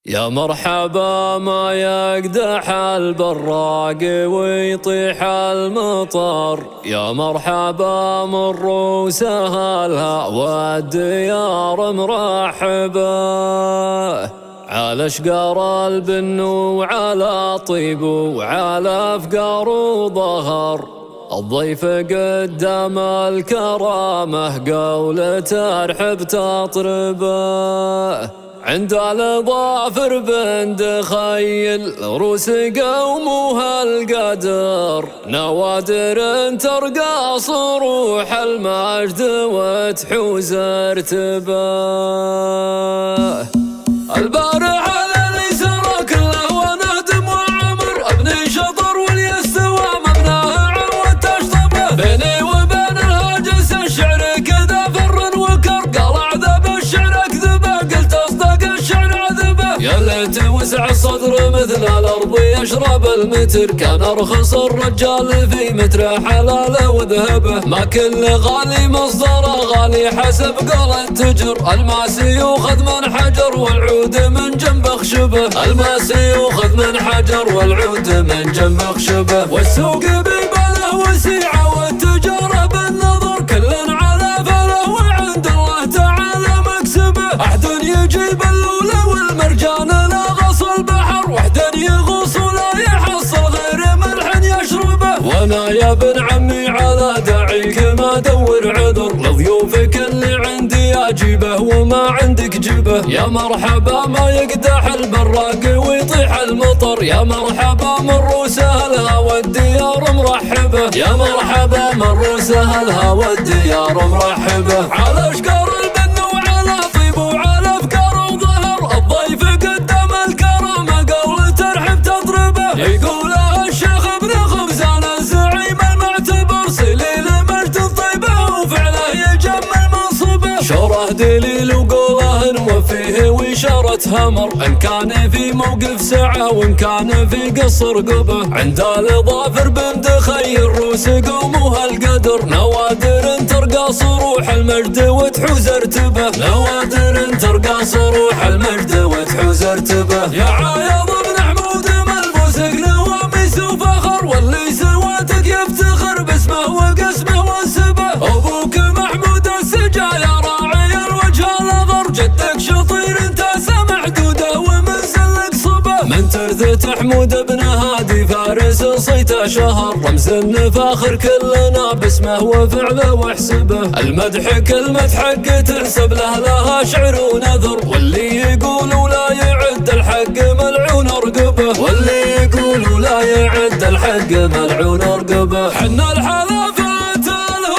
يا مرحبا ما يقدح البراق ويطيح المطر، يا مرحبا من روس اهلها والديار مرحبا، على اشقار البن وعلى طيب وعلى افقار وظهر، الضيف قدام الكرامه قولة ترحب تطربه، عند الظافر بند خيل روس قومها القدر، نوادر ترقى صروح المجد وتحوز ارتباه. البارح على اليسرى كله ونادم وعمر، ابني شطر واليستوى مبناه عود تشطبه، بيني وبين الهاجس الشعر كذا فر وكر، قال اعذب الشعر اكذبه قلت اصدق الشعر عذبه، يا ليت وسع الصدر مثل الارض يشرب المتر، كان ارخص الرجال في متر حلاله وذهبه، ما كل غالي مصدره غالي حسب قول التجر، الماس يوخذ من حجر والعود من جنب خشبه، الماس يوخذ من حجر والعود من جنب خشبه، والسوق بباله وسيعه والتجاره بالنظر، كل على فله وعند الله تعالى مكسبه، احد يجيب اللولة والمرجان لا غص البحر، واحد يغوص ولا يحصل غير ملح يشربه، وانا يا ابن عمي على داعيك ما دور عذر، لضيوفك اللي عندي اجيبه وما عندك جيبه، يا مرحبا ما يقدح البراق ويطيح المطر، يا مرحبا من روس اهلها والديار مرحبه، يا مرحبا من روس اهلها والديار مرحبه، على اشقار البن وعلى طيب وعلى افكار وظهر، الضيف قدام الكرامه قول ترحب تضربه، يقولها الشيخ ابن خبزان الزعيم المعتبر، سليل مجد الطيبه وفعله يجمل منصبه، شوره دليل وقوله نوفيه وإشارة همر، إن كان في موقف سعة وإن كان في قصر قبه، عند الظافر بند خيل روس قومها القدر، نوادر ترقى صروح المجد وتحوز ارتبه، نوادر ترقى صروح المجد وتحوز ارتبه، يا عايض بن حمود ملبوس نواميس وفخر، واللي سواتك يفتخر باسمه وقسمه وانسبه، ابوك محمود السجايا راعي الوجه الاضر، جدك شطير انت سمع دوده ومنزلك صبه، من ترثة حمود بن هادي فارس صيته شهر، رمز النفاخر كلنا باسمه وفعله واحسبه، المدح كلمة حق تنسب له لها شعر ونذر، واللي يقول ولا يعد الحق ملعون رقبه، واللي يقول ولا يعد الحق ملعون رقبه، حنا الحلفات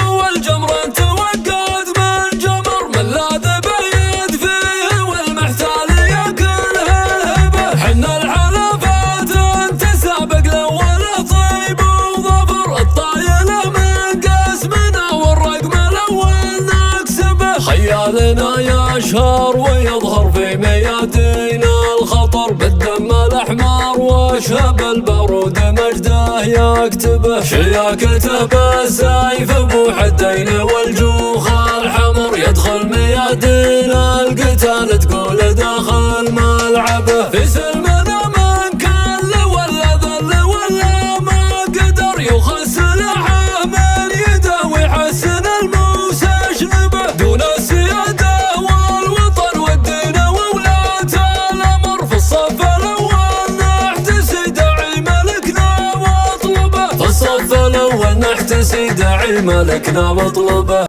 هو الجمر انت وقعت من جمر، من لاذ بيد فيه والمحتال ياكله الهبه، حنا الحلفات انت سابق الاول طيب وظفر، الطايله من قسمنا والرقم الاول نكسبه، خيالنا يشهر ويظهر في ميادين الخطر، بالدم الاحمر واشهب البارود مجده يكتبه، شياكته بالسيف ابو حدين والجوخ الحمر، يدخل ميادين القتال تقول داخل ملعبه، في سلمنا من كل ولا ذل ولا ما قدر، يوخذ سلاحه من يده ويحسن الموسى يشنبه، دون السياده والوطن والدين وولاة الامر، في الصف الاول نحتسي داعي ملكنا واطلبه، في الصف الاول نحتسي داعي ملكنا واطلبه.